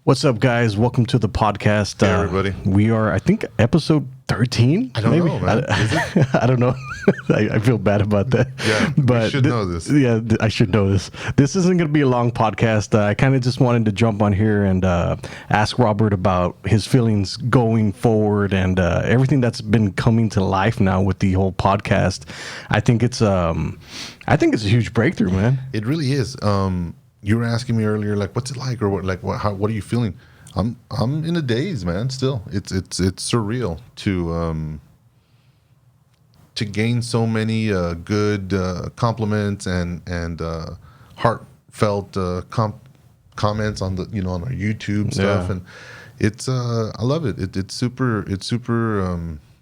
What's up, guys? Welcome to the podcast. Hey, everybody. We are, I think, episode 13? I don't know, man. Is it? I don't know. I feel bad about that. Yeah, but you should know this. Yeah, I should know this. This isn't going to be a long podcast. I kind of just wanted to jump on here and ask Robert about his feelings going forward and everything that's been coming to life now with the whole podcast. I think it's a huge breakthrough, man. It really is. You were asking me earlier, like, what's it like, or what are you feeling? I'm in a daze, man. Still, it's surreal to gain so many good compliments and heartfelt comments on on our YouTube stuff, and it's I love it. It's super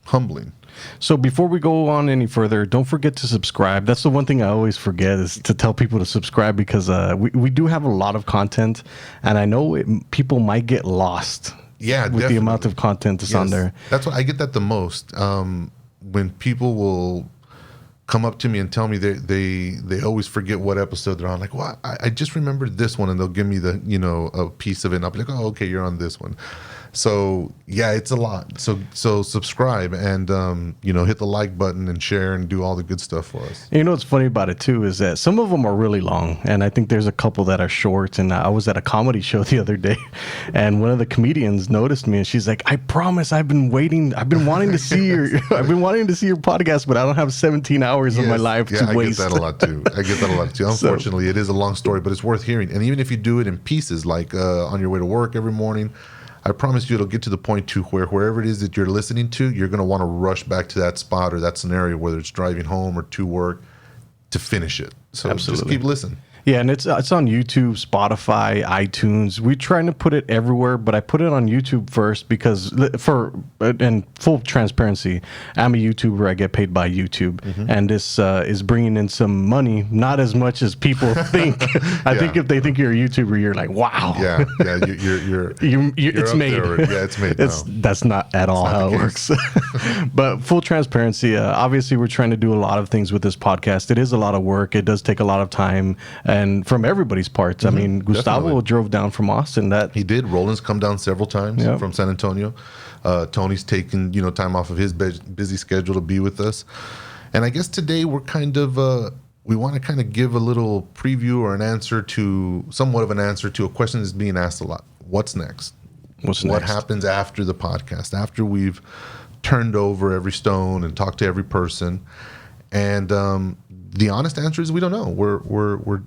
humbling. So before we go on any further, don't forget to subscribe. That's the one thing I always forget is to tell people to subscribe because we do have a lot of content, and I know people might get lost. Yeah, with definitely. the amount of content that's on there. That's what I get that the most. When people will come up to me and tell me they always forget what episode they're on. Like, well, I just remembered this one, and they'll give me the a piece of it, and I'll be like, oh, okay, you're on this one. So yeah, it's a lot. So subscribe and hit the like button and share and do all the good stuff for us. You know what's funny about it too is that some of them are really long, and I think there's a couple that are short. And I was at a comedy show the other day, and one of the comedians noticed me, and she's like, "I promise, I've been wanting to see your podcast, but I don't have 17 hours of my life to waste." I get that a lot too. Unfortunately, it is a long story, but it's worth hearing. And even if you do it in pieces, like on your way to work every morning, I promise you it'll get to the point to where wherever it is that you're listening to, you're going to want to rush back to that spot or that scenario, whether it's driving home or to work, to finish it. So Absolutely. Just keep listening. Yeah, and it's on YouTube, Spotify, iTunes. We're trying to put it everywhere, but I put it on YouTube first because and full transparency, I'm a YouTuber. I get paid by YouTube, and this is bringing in some money. Not as much as people think. I think if they think you're a YouTuber, you're like, wow. Yeah, you're it's up made. there. Yeah, it's made. That's not at all how it works. But full transparency, obviously, we're trying to do a lot of things with this podcast. It is a lot of work. It does take a lot of time. And from everybody's parts. I mean, Gustavo Definitely. drove down from Austin. He did. Roland's come down several times from San Antonio. Tony's taken time off of his busy schedule to be with us. And I guess today we're kind of we want to kind of give a little preview or somewhat of an answer to a question that's being asked a lot. What's next? What happens after the podcast? After we've turned over every stone and talked to every person, and the honest answer is we don't know. We're going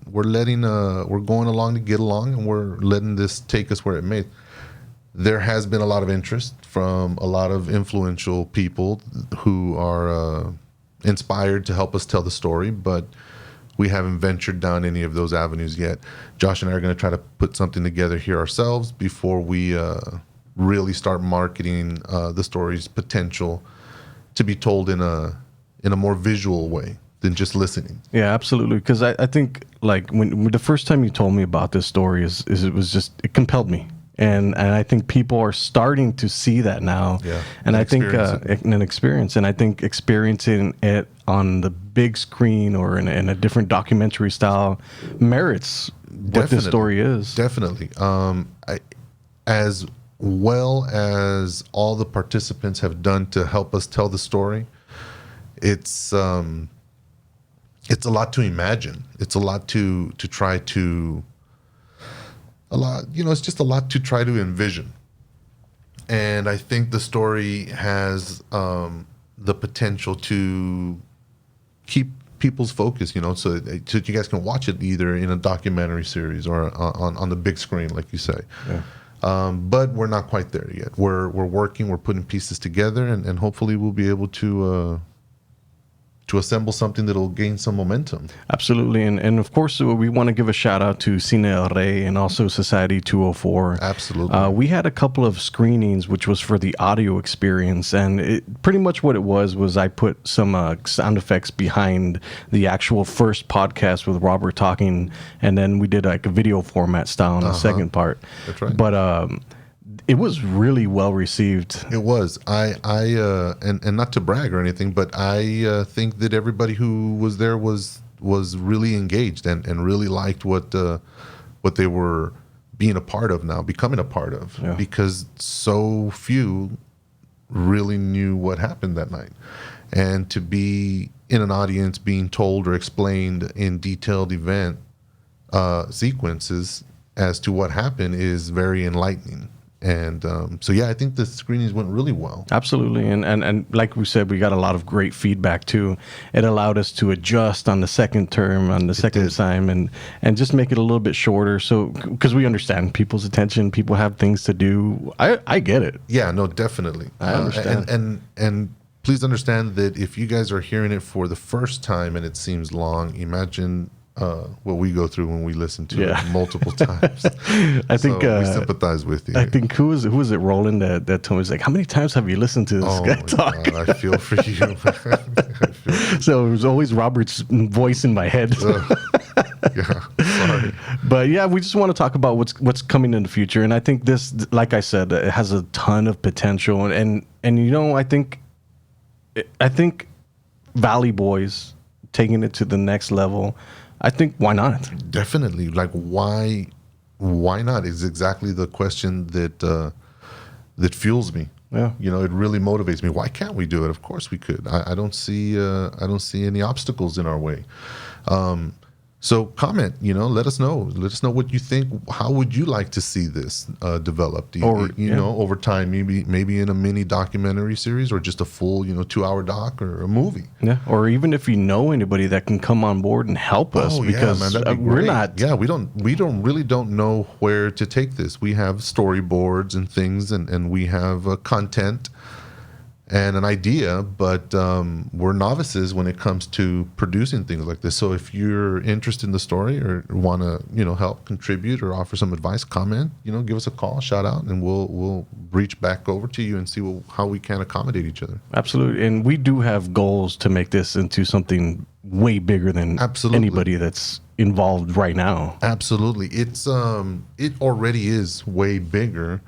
along to get along, and we're letting this take us where it may. There has been a lot of interest from a lot of influential people who are inspired to help us tell the story, but we haven't ventured down any of those avenues yet. Josh and I are going to try to put something together here ourselves before we really start marketing the story's potential to be told in a more visual way than just listening. Yeah, absolutely. Because I think like when the first time you told me about this story is it compelled me. And I think people are starting to see that now. Yeah. And I think an experience. And I think experiencing it on the big screen or in a different documentary style merits what this story is. Definitely. As well as all the participants have done to help us tell the story, it's a lot to imagine. It's a lot to try to, it's just a lot to try to envision. And I think the story has the potential to keep people's focus, so you guys can watch it either in a documentary series or on the big screen, like you say. Yeah. But we're not quite there yet. We're working, we're putting pieces together, and hopefully we'll be able to assemble something that'll gain some momentum. Absolutely. And of course, we want to give a shout out to Cine El Rey and also Society 204. Absolutely. We had a couple of screenings, which was for the audio experience. And pretty much what it was I put some sound effects behind the actual first podcast with Robert talking. And then we did like a video format style on the second part. That's right. But it was really well received. It was. And not to brag or anything, but I think that everybody who was there was really engaged and really liked what they were being a part of now, becoming a part of, Yeah. because so few really knew what happened that night. And to be in an audience being told or explained in detailed event sequences as to what happened is very enlightening. And so, yeah, I think the screenings went really well. Absolutely. And like we said, we got a lot of great feedback too. It allowed us to adjust on the second term, on the second did. time, and just make it a little bit shorter. So, because we understand people's attention, people have things to do. I get it. Yeah, no, definitely. I understand. And please understand that if you guys are hearing it for the first time and it seems long, imagine what we go through when we listen to Yeah. it multiple times. I think So we sympathize with you. I think who was it Roland that told me, he's like, how many times have you listened to this Oh guy my talk? God, I feel for you. Man. I feel for you. So it was always Robert's voice in my head. Yeah, sorry. But yeah, we just want to talk about what's coming in the future, and I think this, like I said, it has a ton of potential, and you know, I think Valley Boys taking it to the next level. I think why not? Definitely. Like, why not is exactly the question that fuels me. Yeah. You know, it really motivates me. Why can't we do it? Of course we could. I don't see any obstacles in our way. So comment, you know, let us know what you think. How would you like to see this developed? You know, over time, maybe in a mini documentary series, or just a full, 2-hour doc or a movie. Yeah, or even if you know anybody that can come on board and help us, because man, that'd be we're great. not. Yeah, we really don't know where to take this. We have storyboards and things, and we have content and an idea, but we're novices when it comes to producing things like this. So if you're interested in the story or want to, help contribute or offer some advice, comment, give us a call, shout out, and we'll reach back over to you and see how we can accommodate each other. Absolutely, and we do have goals to make this into something way bigger than anybody that's involved right now. Absolutely, it already is way bigger.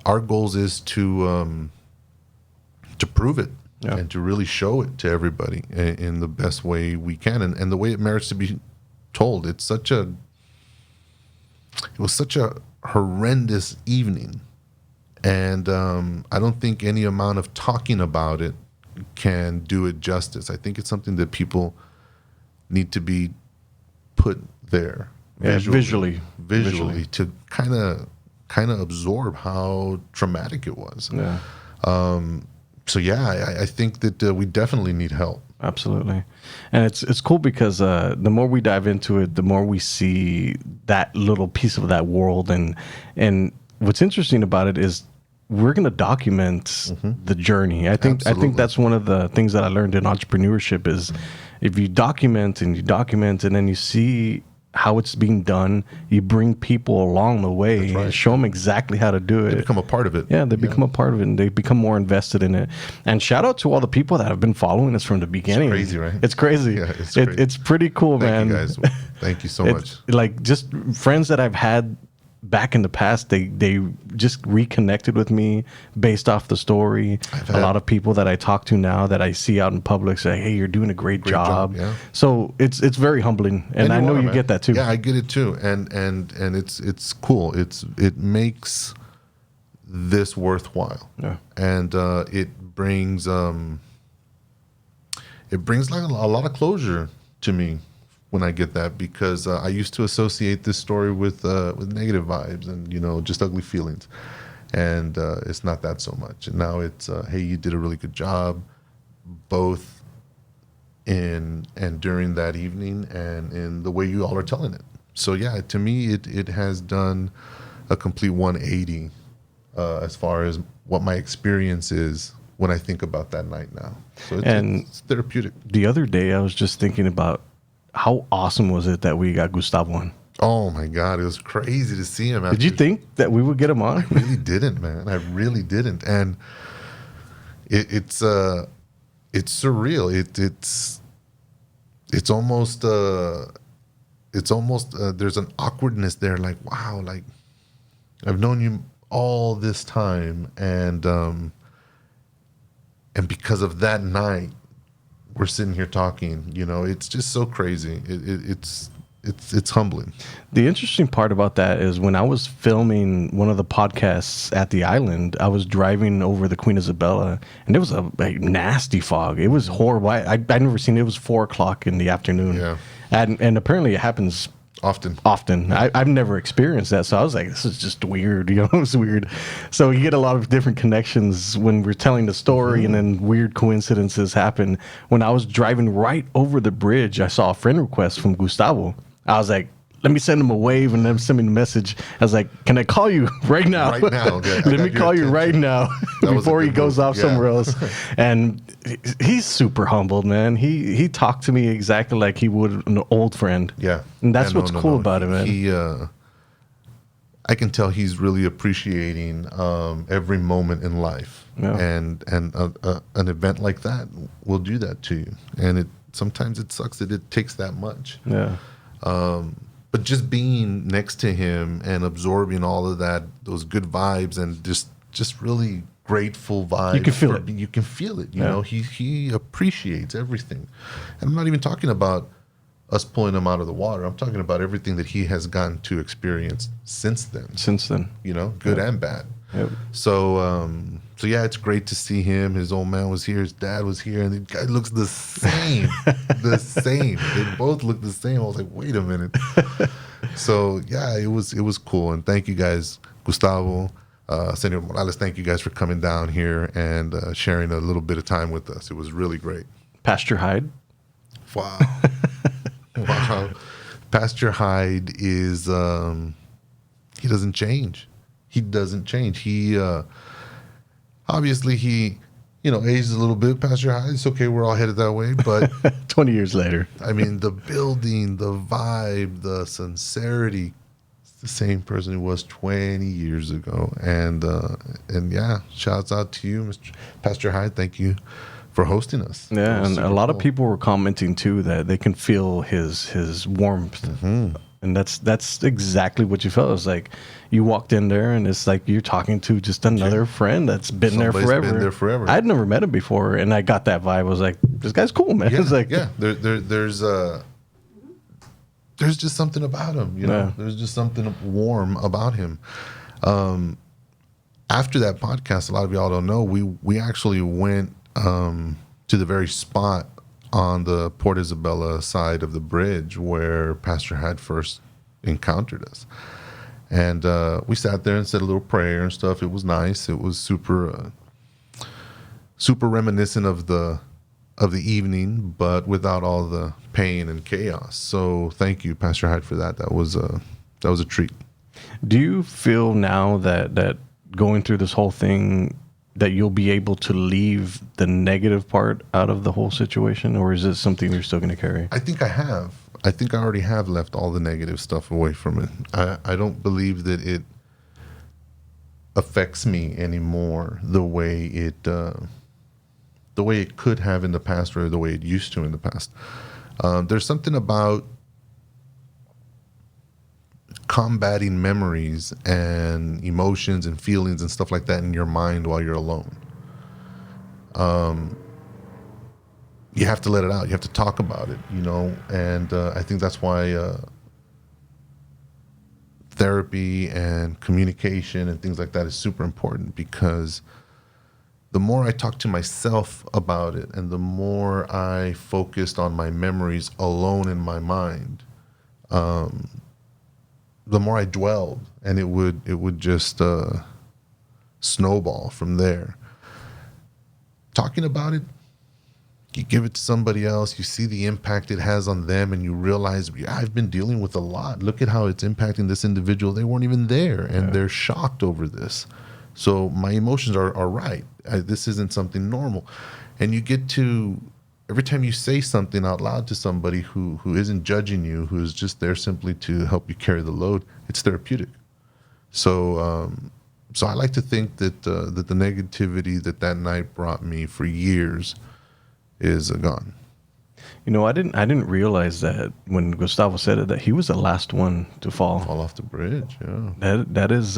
Our goals is to prove it and to really show it to everybody in the best way we can, and the way it merits to be told. It was such a horrendous evening, and I don't think any amount of talking about it can do it justice. I think it's something that people need to be put there visually to kind of absorb how traumatic it was. Yeah. So yeah, I think that we definitely need help. Absolutely, and it's cool because the more we dive into it, the more we see that little piece of that world, and what's interesting about it is we're going to document the journey. I think that's one of the things that I learned in entrepreneurship is if you document and then you see how it's being done, you bring people along the way, right. show them exactly how to do it. They become a part of it. Yeah, they become a part of it, and they become more invested in it. And shout out to all the people that have been following us from the beginning. It's crazy, right? It's crazy. Yeah, it's crazy. It's pretty cool, man. Thank you guys. Thank you so much. Like, just friends that I've had back in the past, they just reconnected with me based off the story. A lot of people that I talk to now that I see out in public say, "Hey, you're doing a great job." Yeah. So it's very humbling, and I know you get that too. Yeah, I get it too, and it's cool. It makes this worthwhile. Yeah. And it brings like a lot of closure to me when I get that, because I used to associate this story with negative vibes and just ugly feelings, and it's not that so much. And now it's hey, you did a really good job, both in and during that evening, and in the way you all are telling it. So yeah, to me, it has done a complete 180 as far as what my experience is when I think about that night now. So it's therapeutic. The other day, I was just thinking about how awesome was it that we got Gustavo on? Oh my God, it was crazy to see him. Did you think that we would get him on? I really didn't, man. I really didn't. And it's surreal. It's almost there's an awkwardness there. Like, wow, like I've known you all this time, and because of that night, we're sitting here talking. It's just so crazy. It's it's humbling. The interesting part about that is when I was filming one of the podcasts at the island, I was driving over the Queen Isabella, and there was a nasty fog. It was horrible. I'd never seen it. It was 4 o'clock in the afternoon. Yeah. And apparently it happens often. I've never experienced that, so I was like, this is just weird. It's weird. So you get a lot of different connections when we're telling the story, and then weird coincidences happen. When I was driving right over the bridge, I saw a friend request from Gustavo. I was like, let me send him a wave, and then send me a message. I was like, can I call you right now? Right now. Yeah, Let me call you right now before he goes off somewhere else. And he's super humbled, man. He talked to me exactly like he would an old friend. Yeah. And that's what's cool about it, man. I can tell he's really appreciating every moment in life. Yeah. And an event like that will do that to you. And sometimes it sucks that it takes that much. Yeah. But just being next to him and absorbing all of that, those good vibes, and just really grateful vibes. You can feel it. You can feel it. You know, he appreciates everything. And I'm not even talking about us pulling him out of the water. I'm talking about everything that he has gotten to experience since then. You know, good and bad. Yep. So yeah, it's great to see him. His old man was here, his dad was here, and the guy looks the same. The same. They both look the same. I was like, wait a minute. So yeah, it was cool. And thank you guys, Gustavo, Senor Morales, thank you guys for coming down here and sharing a little bit of time with us. It was really great. Pastor Hyde. Wow. Wow. Pastor Hyde is he doesn't change. He doesn't change. He obviously he ages a little bit. Pastor Hyde, it's okay, we're all headed that way, but 20 years later. I mean, the building, the vibe, the sincerity, it's the same person who was 20 years ago. And yeah, shouts out to you, Mr. Pastor Hyde. Thank you for hosting us. Yeah, and a lot of people were commenting too that they can feel his warmth. Mm-hmm. And that's exactly what you felt. It was like you walked in there, and it's like you're talking to just another friend that's been there forever. Been there forever. I'd never met him before, and I got that vibe. I was like, this guy's cool, man. Yeah, It's like, yeah. There's just something about him. You know, there's just something warm about him. After that podcast, a lot of y'all don't know, we actually went to the very spot on the Port Isabella side of the bridge where Pastor had first encountered us. And we sat there and said a little prayer and stuff. It was nice. It was super reminiscent of the evening, but without all the pain and chaos. So thank you, Pastor Hyde, for that. That was a treat. do you feel now that going through this whole thing that you'll be able to leave the negative part out of the whole situation, or is it something you're still going to carry? I think I have. I think I already have left all the negative stuff away from it. I don't believe that it affects me anymore the way it could have in the past, or the way it used to in the past. There's something about combating memories and emotions and feelings and stuff like that in your mind while you're alone. You have to let it out. You have to talk about it, and I think that's why therapy and communication and things like that is super important, because the more I talk to myself about it and the more I focused on my memories alone in my mind, the more I dwelled, and it would just snowball from there. Talking about it, you give it to somebody else, you see the impact it has on them, and you realize, I've been dealing with a lot. Look at how it's impacting this individual. They weren't even there, and they're shocked over this. So my emotions are right. This isn't something normal. And you get to, every time you say something out loud to somebody who isn't judging you, who's just there simply to help you carry the load, it's therapeutic. So I like to think that the negativity that night brought me for years is gone. I didn't realize that when Gustavo said it, that he was the last one to fall Fall off the bridge, yeah. That is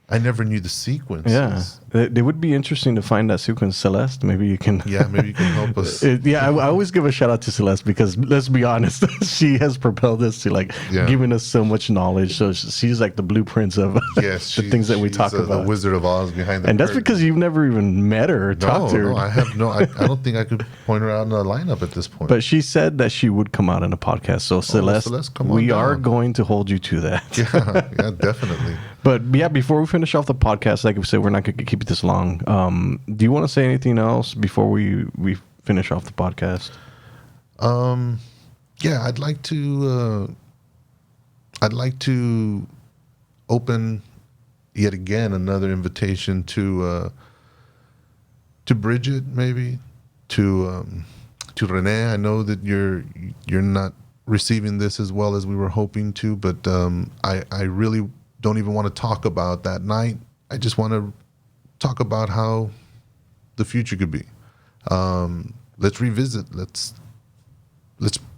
I never knew the sequences. Yeah, it would be interesting to find that sequence, Celeste. Maybe you can. Yeah, maybe you can help us. I always give a shout out to Celeste because let's be honest, she has propelled us to giving us so much knowledge. So she's like the blueprints of the things that we talk about. The Wizard of Oz behind the and that's curtain. because you've never even met her or talked to her. No, I have no. I don't think I could point her out in the lineup at this point. But she said that she would come out in a podcast. So Celeste, come on we down. are going to hold you to that. Yeah, definitely. But yeah, before we finish off the podcast, like I said, we're not going to keep it this long. Do you want to say anything else before we finish off the podcast? Yeah, I'd like to open yet again another invitation to Bridget, maybe to Renee. I know that you're not receiving this as well as we were hoping to, but I really don't even want to talk about that night. I just want to talk about how the future could be. Let's revisit. Let's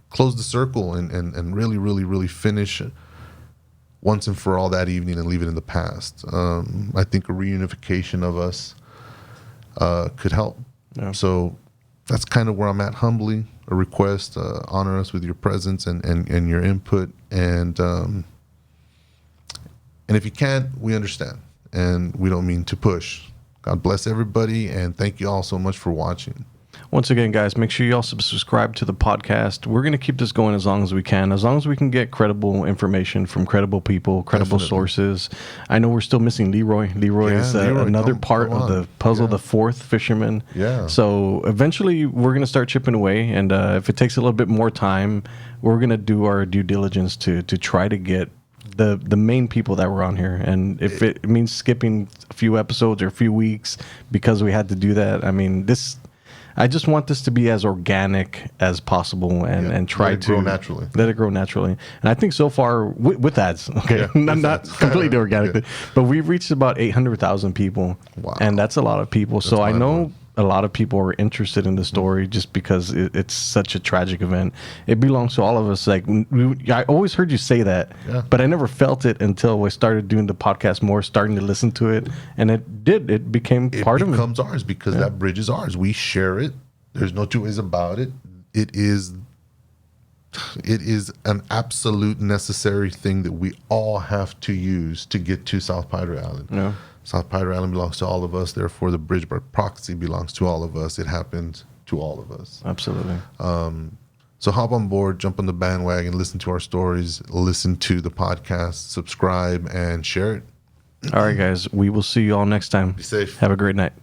close the circle and really, really, really finish once and for all that evening and leave it in the past. I think a reunification of us could help. Yeah. So that's kind of where I'm at. Humbly, a request. Honor us with your presence and your input. And if you can't, we understand. And we don't mean to push. God bless everybody. And thank you all so much for watching. Once again, guys, make sure you also subscribe to the podcast. We're going to keep this going as long as we can get credible information from credible people, credible sources. I know we're still missing Leroy. Leroy is another part of the puzzle, the fourth fisherman. Yeah. So eventually we're going to start chipping away. And if it takes a little bit more time, we're going to do our due diligence to try to get the main people that were on here. And if it means skipping a few episodes or a few weeks because we had to do that, I mean, I just want this to be as organic as possible and try to let it grow naturally. And I think so far with ads, not completely organic, but we've reached about 800,000 people. Wow. And that's a lot of people. So I know a lot of people are interested in the story just because it's such a tragic event. It belongs to all of us. Like I always heard you say that, but I never felt it until we started doing the podcast more, starting to listen to it, and it became part of me. It becomes ours because that bridge is ours. We share it. There's no two ways about it. It is an absolute necessary thing that we all have to use to get to South Padre Island. Yeah. South Padre Island belongs to all of us. Therefore, the bridge by proxy belongs to all of us. It happened to all of us. Absolutely. So hop on board, jump on the bandwagon, listen to our stories, listen to the podcast, subscribe, and share it. All right, guys. We will see you all next time. Be safe. Have a great night.